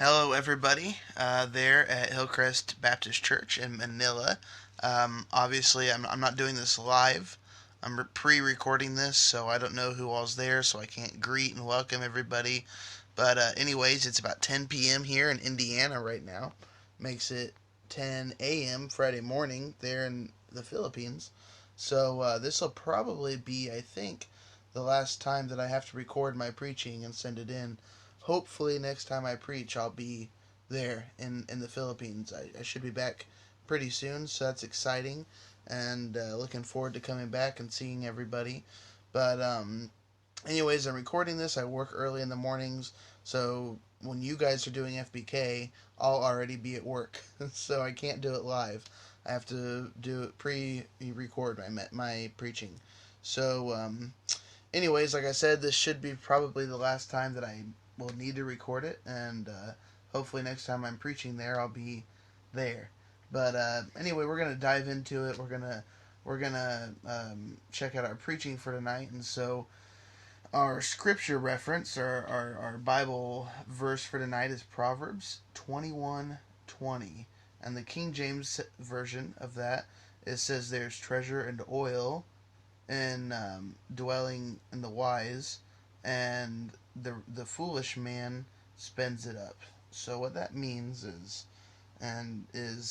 Hello, everybody, there at Hillcrest Baptist Church in Manila. Obviously, I'm not doing this live. I'm pre-recording this, so I don't know who all's there, so I can't greet and welcome everybody. But anyways, it's about 10 p.m. here in Indiana right now. Makes it 10 a.m. Friday morning there in the Philippines. So this will probably be, I think, the last time that I have to record my preaching and send it in. Hopefully, next time I preach, I'll be there in the Philippines. I should be back pretty soon, so that's exciting, and looking forward to coming back and seeing everybody. But anyways, I'm recording this. I work early in the mornings, so when you guys are doing FBK, I'll already be at work, so I can't do it live. I have to do it pre-record my preaching. So, anyways, like I said, this should be probably the last time that I will need to record it, and hopefully next time I'm preaching there, I'll be there. But anyway, we're gonna dive into it. We're gonna check out our preaching for tonight, and so our scripture reference, our Bible verse for tonight is Proverbs 21:20, and the King James version of that it says there's treasure and oil and dwelling in the wise, and the foolish man spends it up. So what that means is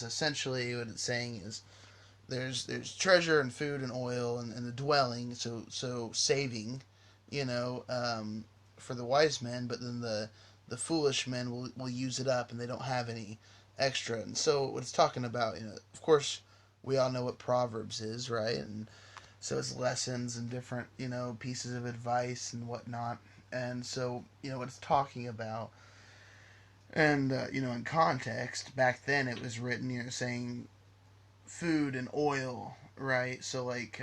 essentially what it's saying is there's treasure and food and oil and the dwelling, so saving, you know, for the wise men, but then the foolish men will use it up and they don't have any extra. And so what it's talking about, of course, we all know what Proverbs is, right? And so it's lessons and different, pieces of advice and whatnot. And so, what it's talking about. And, in context, back then it was written, saying food and oil, right? So, like,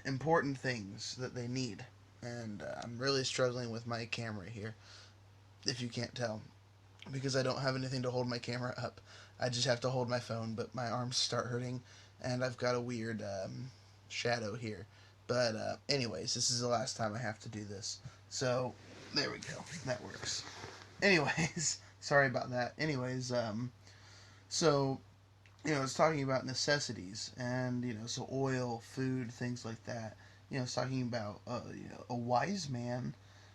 important things that they need. And I'm really struggling with my camera here, if you can't tell, because I don't have anything to hold my camera up. I just have to hold my phone, but my arms start hurting, and I've got a weird shadow here. But anyways, this is the last time I have to do this. So there we go. That works. Anyways, sorry about that. Anyways, so it's talking about necessities, and so oil, food, things like that. It's talking about a wise man,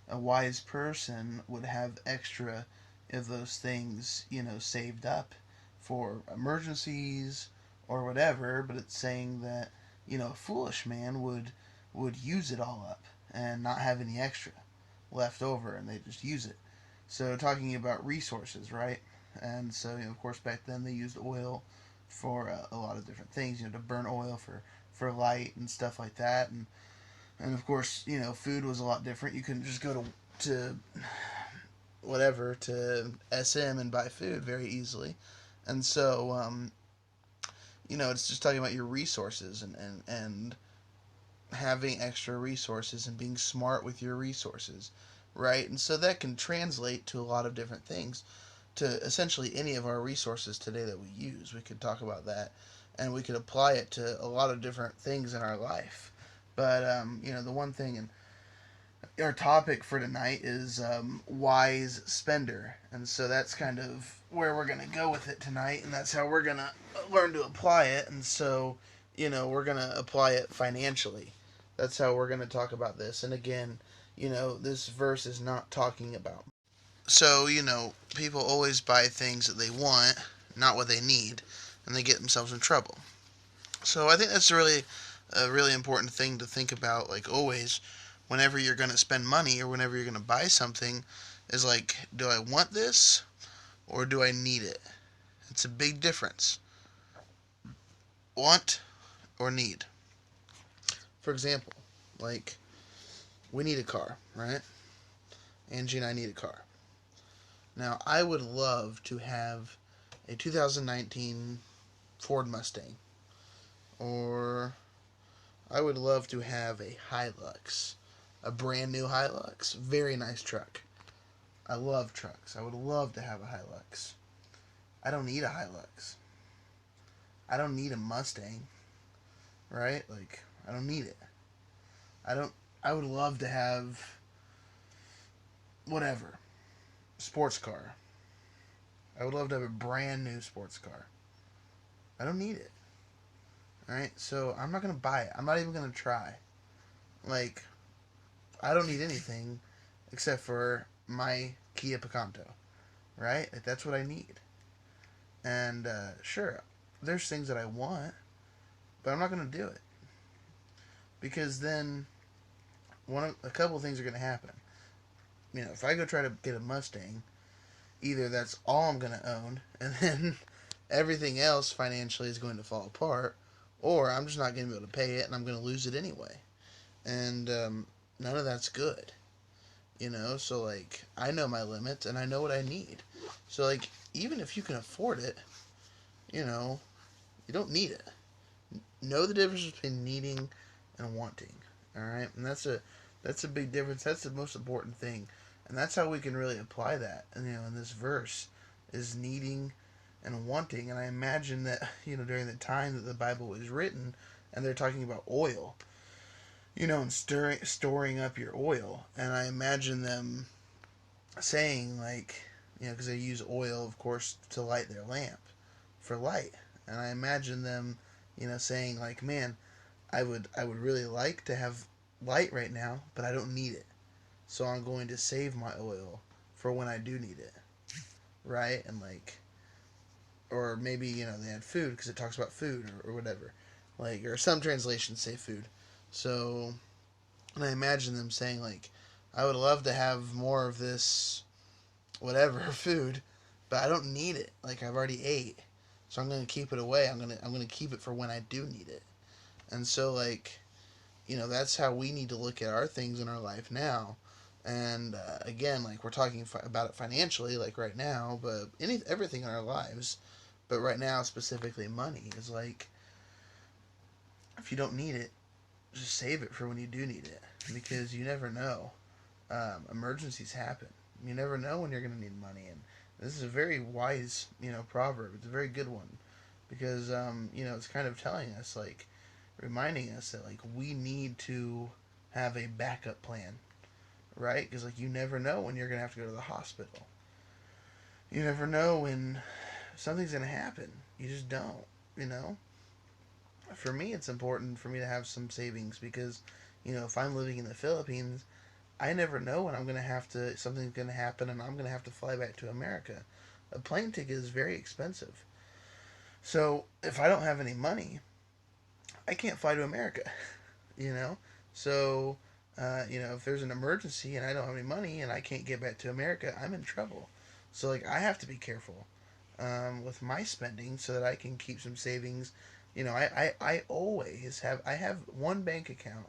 a wise person would have extra of those things, saved up for emergencies or whatever. But it's saying that a foolish man would use it all up and not have any extra left over, and they just use it. So talking about resources, right? And so of course back then they used oil for a lot of different things, to burn oil for light and stuff like that, and of course food was a lot different. You couldn't just go to whatever to SM and buy food very easily, and so it's just talking about your resources and having extra resources and being smart with your resources, right? And so that can translate to a lot of different things, to essentially any of our resources today that we use. We could talk about that, and we could apply it to a lot of different things in our life. But the one thing, and our topic for tonight is wise spender, and so that's kind of where we're gonna go with it tonight, and that's how we're gonna learn to apply it. And so we're gonna apply it financially. That's how we're gonna talk about this. And again, this verse is not talking about. So, people always buy things that they want, not what they need, and they get themselves in trouble. So I think that's a really important thing to think about, like always, whenever you're going to spend money or whenever you're going to buy something, is like, do I want this or do I need it? It's a big difference. Want or need. For example, like, we need a car, right? Angie and I need a car. Now, I would love to have a 2019 Ford Mustang, or I would love to have a Hilux, a brand new Hilux. Very nice truck. I love trucks. I would love to have a Hilux. I don't need a Hilux. I don't need a Mustang, right? Like, I don't need it. I don't. I would love to have whatever. sports car. I would love to have a brand new sports car. I don't need it. Alright? So I'm not going to buy it. I'm not even going to try. Like, I don't need anything except for my Kia Picanto. Right? Like, that's what I need. And sure, there's things that I want, but I'm not going to do it. Because then a couple of things are going to happen. You know, if I go try to get a Mustang, either that's all I'm going to own, and then everything else financially is going to fall apart, or I'm just not going to be able to pay it, and I'm going to lose it anyway. And none of that's good. You know, so like, I know my limits, and I know what I need. So like, even if you can afford it, you know, you don't need it. Know the difference between needing and wanting. All right, and that's a big difference. That's the most important thing, and that's how we can really apply that. And you know, in this verse, is needing and wanting. And I imagine that during the time that the Bible was written, and they're talking about oil, and storing up your oil. And I imagine them saying like, because they use oil, of course, to light their lamp for light. And I imagine them, saying like, man, I would really like to have light right now, but I don't need it. So I'm going to save my oil for when I do need it. Right? And like, or maybe, they had food because it talks about food or whatever. Like, or some translations say food. So, and I imagine them saying like, I would love to have more of this whatever food, but I don't need it. Like, I've already ate. So I'm going to keep it away. I'm going to keep it for when I do need it. And so like, that's how we need to look at our things in our life now. And again, like, we're talking about it financially, like right now, but everything in our lives. But right now, specifically money, is like, if you don't need it, just save it for when you do need it, because you never know. Emergencies happen. You never know when you're going to need money, and this is a very wise, proverb. It's a very good one, because it's kind of telling us, like, reminding us that like we need to have a backup plan, right? Because like, you never know when you're going to have to go to the hospital. You never know when something's going to happen. You just don't, you know. For me, it's important for me to have some savings because, if I'm living in the Philippines, I never know when I'm going to something's going to happen and I'm going to have to fly back to America. A plane ticket is very expensive. So if I don't have any money, I can't fly to America, you know? So, if there's an emergency and I don't have any money and I can't get back to America, I'm in trouble. So, like, I have to be careful with my spending so that I can keep some savings. I always have one bank account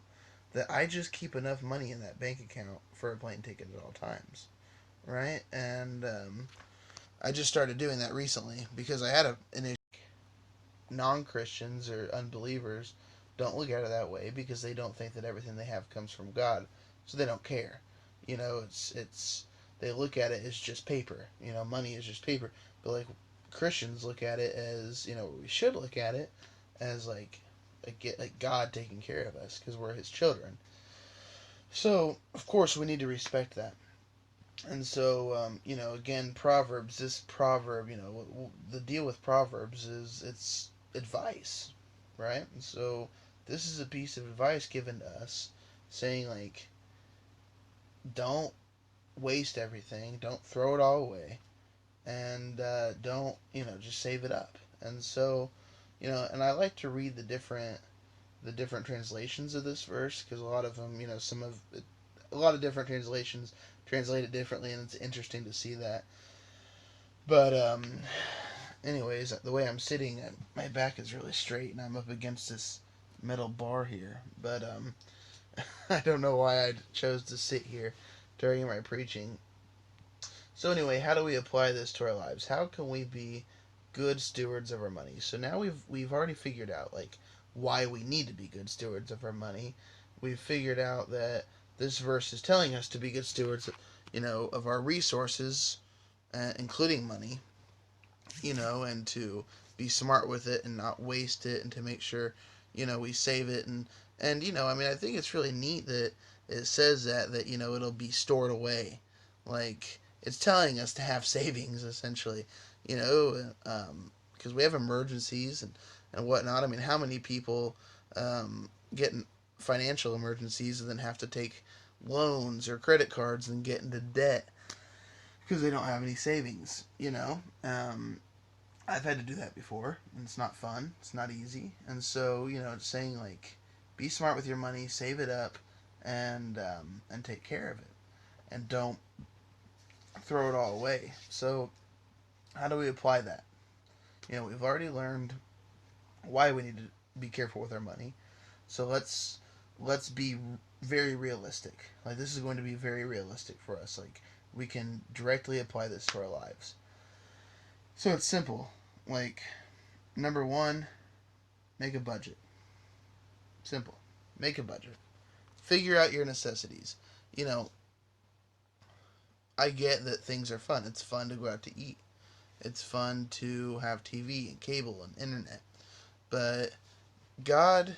that I just keep enough money in that bank account for a plane ticket at all times, right? And I just started doing that recently because I had an issue. Non-Christians or unbelievers don't look at it that way because they don't think that everything they have comes from God, so they don't care. It's they look at it as just paper. Money is just paper. But like, Christians look at it as, we should look at it as like God taking care of us because we're His children. So of course we need to respect that. And so, again, Proverbs. This proverb, the deal with Proverbs is it's advice, right? And so this is a piece of advice given to us, saying like, don't waste everything, don't throw it all away, and don't just save it up. And so, and I like to read the different translations of this verse because a lot of them, a lot of different translations translate it differently, and it's interesting to see that. But anyways, the way I'm sitting, my back is really straight, and I'm up against this metal bar here. But I don't know why I chose to sit here during my preaching. So anyway, how do we apply this to our lives? How can we be good stewards of our money? So now we've already figured out like why we need to be good stewards of our money. We've figured out that this verse is telling us to be good stewards, of our resources, including money, and to be smart with it and not waste it, and to make sure, we save it, and I think it's really neat that it says that it'll be stored away, like It's telling us to have savings, essentially, you know, because we have emergencies and whatnot. I mean, how many people get in financial emergencies and then have to take loans or credit cards and get into debt because they don't have any savings, you know? I've had to do that before, and it's not fun. It's not easy. And so, you know, it's saying, like, be smart with your money, save it up, and take care of it. And don't throw it all away. So, how do we apply that? You know, we've already learned why we need to be careful with our money. So let's be very realistic. Like, this is going to be very realistic for us. Like, we can directly apply this to our lives. So it's simple. Like, number one, make a budget. Simple. Make a budget. Figure out your necessities. You know, I get that things are fun. It's fun to go out to eat. It's fun to have TV and cable and internet. But God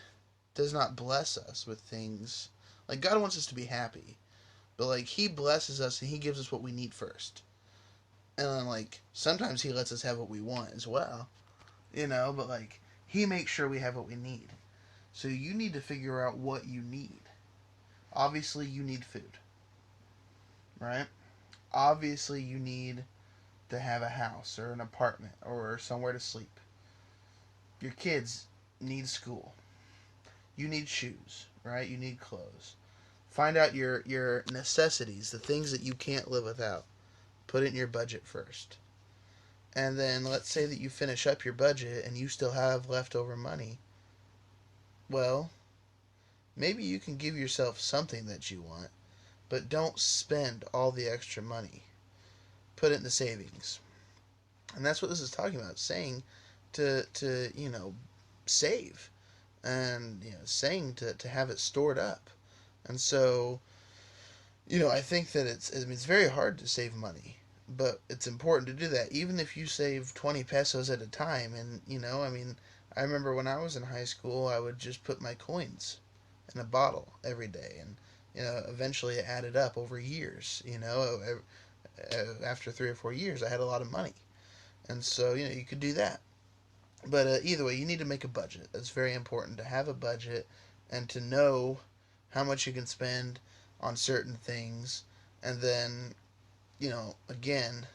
does not bless us with things. Like, God wants us to be happy. But, like, He blesses us and He gives us what we need first. And then, like, sometimes He lets us have what we want as well. You know, but, like, He makes sure we have what we need. So you need to figure out what you need. Obviously, you need food. Right? Obviously, you need to have a house or an apartment or somewhere to sleep. Your kids need school. You need shoes, right? You need clothes. Find out your necessities, the things that you can't live without. Put it in your budget first. And then let's say that you finish up your budget and you still have leftover money. Well, maybe you can give yourself something that you want, but don't spend all the extra money. Put it in the savings. And that's what this is talking about, saying to you know, save. And, you know, saying to have it stored up. And so, you know, I think that it's very hard to save money, but it's important to do that. Even if you save 20 pesos at a time, and, you know, I mean, I remember when I was in high school, I would just put my coins in a bottle every day, and, you know, eventually it added up over years. You know, after 3 or 4 years, I had a lot of money, and so, you know, you could do that. But either way, you need to make a budget. It's very important to have a budget and to know how much you can spend on certain things, and then, you know, again,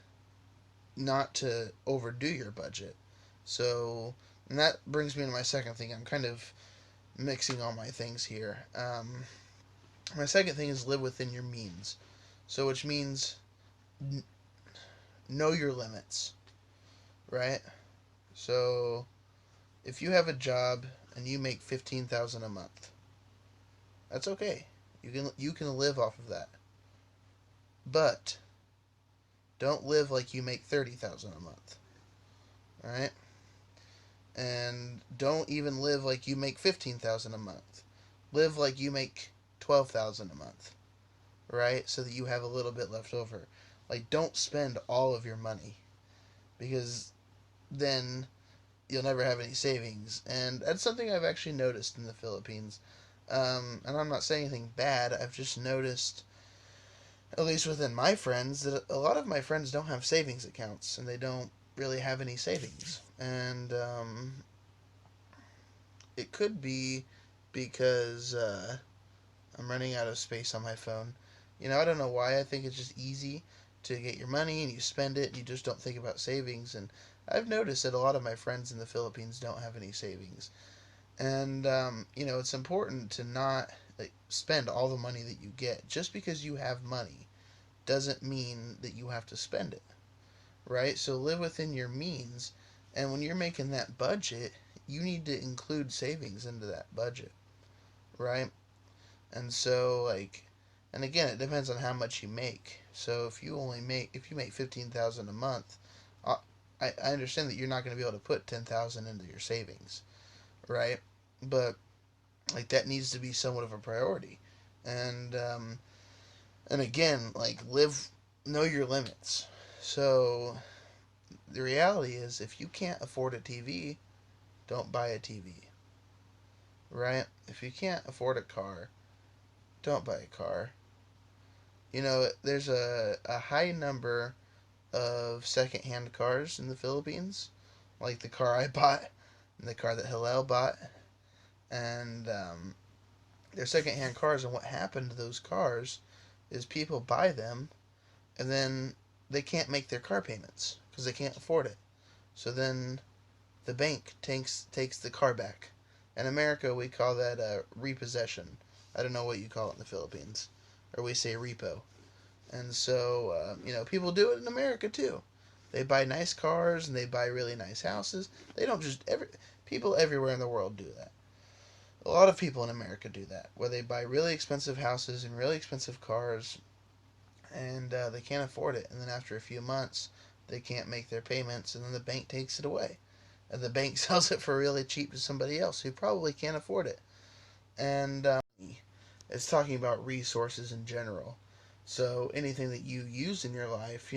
not to overdo your budget. So, and that brings me to my second thing. I'm kind of mixing all my things here. My second thing is live within your means. So, which means know your limits, right? So, if you have a job and you make 15,000 a month, that's okay. You can live off of that. But don't live like you make 30,000 a month. All right? And don't even live like you make 15,000 a month. Live like you make 12,000 a month. Right? So that you have a little bit left over. Like, don't spend all of your money, because then you'll never have any savings. And that's something I've actually noticed in the Philippines. And I'm not saying anything bad. I've just noticed, at least within my friends, that a lot of my friends don't have savings accounts, and they don't really have any savings. And it could be because I'm running out of space on my phone. You know, I don't know why. I think it's just easy to get your money and you spend it and you just don't think about savings. And I've noticed that a lot of my friends in the Philippines don't have any savings. And, you know, it's important to not, like, spend all the money that you get. Just because you have money doesn't mean that you have to spend it, right? So live within your means. And when you're making that budget, you need to include savings into that budget, right? And so, like, and again, it depends on how much you make. So if you make 15,000 a month, I understand that you're not going to be able to put 10,000 into your savings, right? But, like, that needs to be somewhat of a priority. And and again, like, know your limits. So the reality is, if you can't afford a TV, don't buy a TV, right? If you can't afford a car, don't buy a car. There's a high number of secondhand cars in the Philippines, like the car I bought and the car that Hillel bought, and they're secondhand cars. And what happened to those cars is people buy them and then they can't make their car payments because they can't afford it. So then the bank takes the car back. In America, we call that a repossession. I don't know what you call it in the Philippines, or we say repo. And so, people do it in America too. They buy nice cars and they buy really nice houses. They don't just people everywhere in the world do that. A lot of people in America do that, where they buy really expensive houses and really expensive cars, and they can't afford it. And then after a few months, they can't make their payments, and then the bank takes it away, and the bank sells it for really cheap to somebody else who probably can't afford it. And it's talking about resources in general. So anything that you use in your life,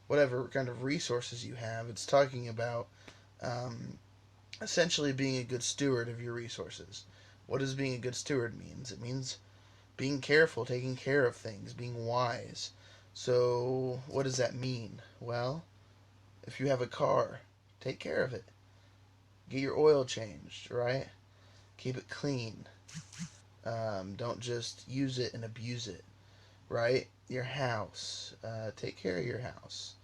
whatever kind of resources you have, it's talking about um, essentially being a good steward of your resources. What does being a good steward means? It means being careful, taking care of things, being wise. So what does that mean? Well, if you have a car, take care of it. Get your oil changed, right? Keep it clean. Don't just use it and abuse it, right? Your house. Take care of your house.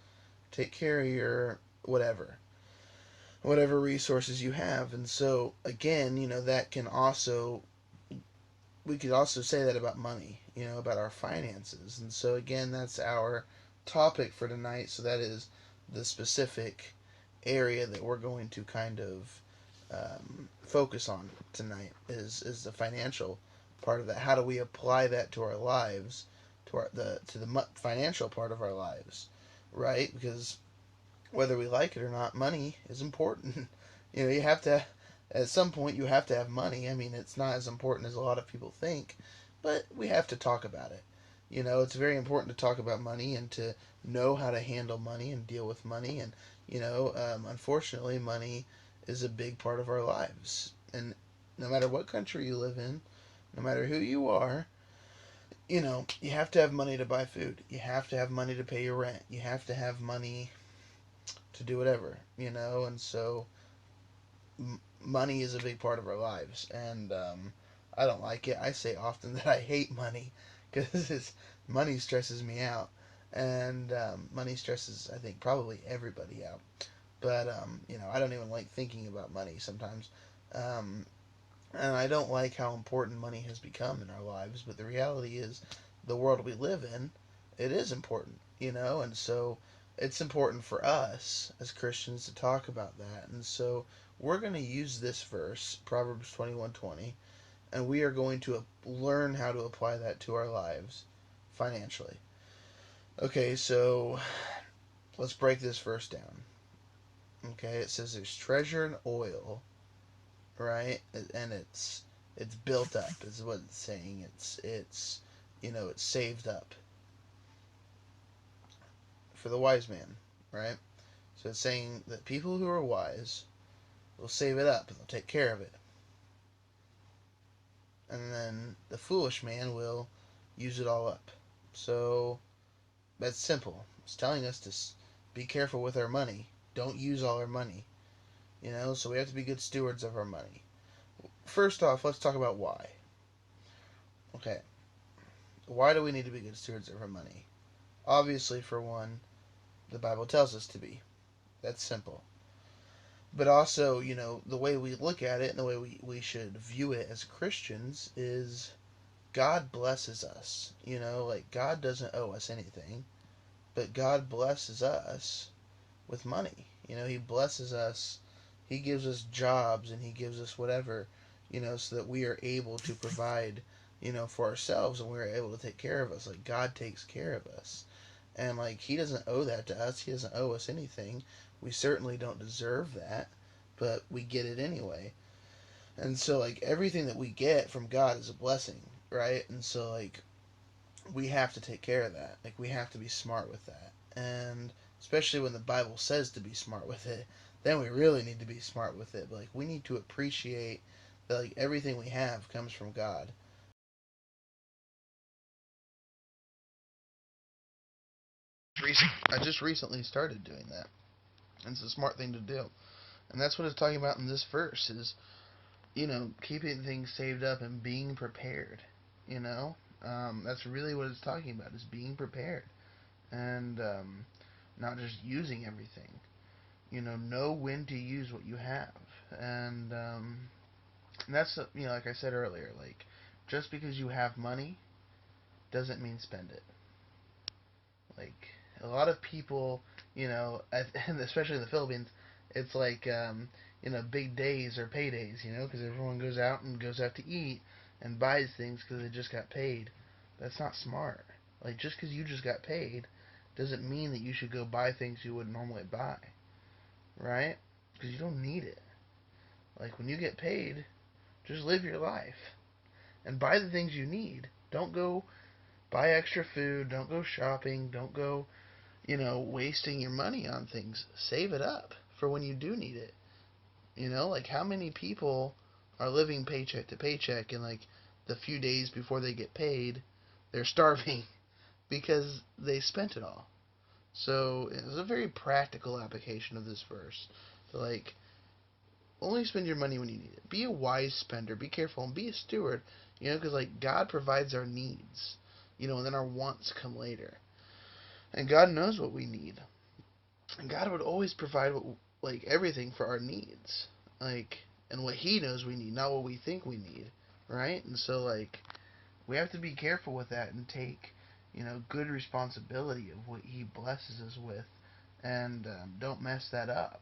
Take care of your whatever resources you have. And so again, that can also we could also say that about money, about our finances. And so again, that's our topic for tonight. So that is the specific area that we're going to kind of focus on tonight is the financial part of that. How do we apply that to our lives, to the financial part of our lives, right? Because whether we like it or not, money is important. You have to, at some point, you have to have money. I mean, it's not as important as a lot of people think, but we have to talk about it. It's very important to talk about money and to know how to handle money and deal with money. And, unfortunately, money is a big part of our lives. And no matter what country you live in, no matter who you are, you have to have money to buy food. You have to have money to pay your rent. You have to have money to do whatever, and so money is a big part of our lives. And I don't like it. I say often that I hate money because money stresses me out. And money stresses, I think, probably everybody out. But, I don't even like thinking about money sometimes. Um, and I don't like how important money has become in our lives. But the reality is, the world we live in, it is important, and so it's important for us as Christians to talk about that. And so we're going to use this verse, Proverbs 21:20, and we are going to learn how to apply that to our lives financially. Okay, so let's break this verse down. Okay, it says there's treasure in oil, right? And it's built up is what it's saying. It's saved up for the wise man, right? So it's saying that people who are wise will save it up and they'll take care of it. And then the foolish man will use it all up. So that's simple. It's telling us to be careful with our money. Don't use all our money. So we have to be good stewards of our money. First off, let's talk about why. Okay. Why do we need to be good stewards of our money? Obviously, for one, the Bible tells us to be. That's simple. But also, the way we look at it and the way we should view it as Christians is God blesses us. Like God doesn't owe us anything, but God blesses us with money. He blesses us. He gives us jobs and He gives us whatever, so that we are able to provide, for ourselves, and we're able to take care of us. Like God takes care of us. And like He doesn't owe that to us. He doesn't owe us anything. We certainly don't deserve that, but we get it anyway. And so like everything that we get from God is a blessing, right? And so like we have to take care of that. Like we have to be smart with that. And especially when the Bible says to be smart with it, then we really need to be smart with it. But like we need to appreciate that like everything we have comes from God. I just recently started doing that. And it's a smart thing to do. And that's what it's talking about in this verse is, keeping things saved up and being prepared. You know, that's really what it's talking about is being prepared and not just using everything. Know when to use what you have, and that's like I said earlier, like just because you have money doesn't mean spend it. Like a lot of people, and especially in the Philippines, it's like big days or paydays, because everyone goes out and goes out to eat and buys things because they just got paid. That's not smart. Like just because you just got paid doesn't mean that you should go buy things you wouldn't normally buy, right? Because you don't need it. Like when you get paid, just live your life and buy the things you need. Don't go buy extra food. Don't go shopping. Don't go, wasting your money on things. Save it up for when you do need it. Like how many people are living paycheck to paycheck and like the few days before they get paid, they're starving because they spent it all. So it's a very practical application of this verse. To like only spend your money when you need it. Be a wise spender. Be careful and be a steward. Because like God provides our needs. And then our wants come later. And God knows what we need. And God would always provide like everything for our needs. Like and what He knows we need, not what we think we need, right? And so like we have to be careful with that and take good responsibility of what He blesses us with, and don't mess that up.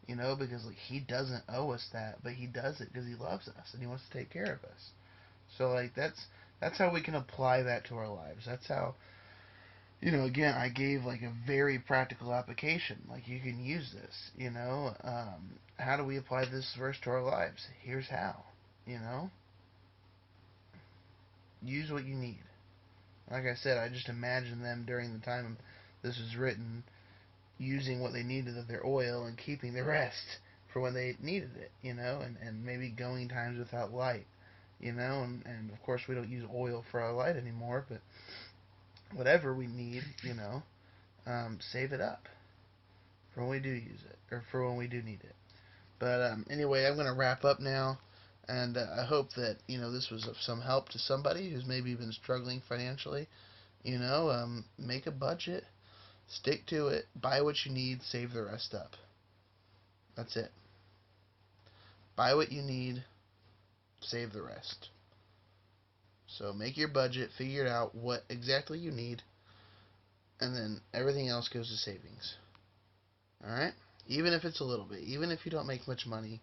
Because like He doesn't owe us that, but He does it because He loves us and He wants to take care of us. So like that's how we can apply that to our lives. That's how again I gave like a very practical application. Like you can use this. How do we apply this verse to our lives? Here's how. You know, use what you need. Like I said, I just imagine them during the time this was written using what they needed of their oil and keeping the rest for when they needed it, and maybe going times without light, and of course we don't use oil for our light anymore, but whatever we need, save it up for when we do use it, or for when we do need it. But anyway, I'm going to wrap up now, and I hope that, this was of some help to somebody who's maybe been struggling financially. Make a budget, stick to it, buy what you need, save the rest up. That's it. Buy what you need, save the rest. So make your budget, figure out what exactly you need, and then everything else goes to savings. Alright? Even if it's a little bit, even if you don't make much money,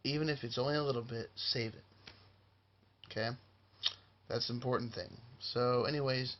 even if it's only a little bit, save it. Okay? That's the important thing. So anyways,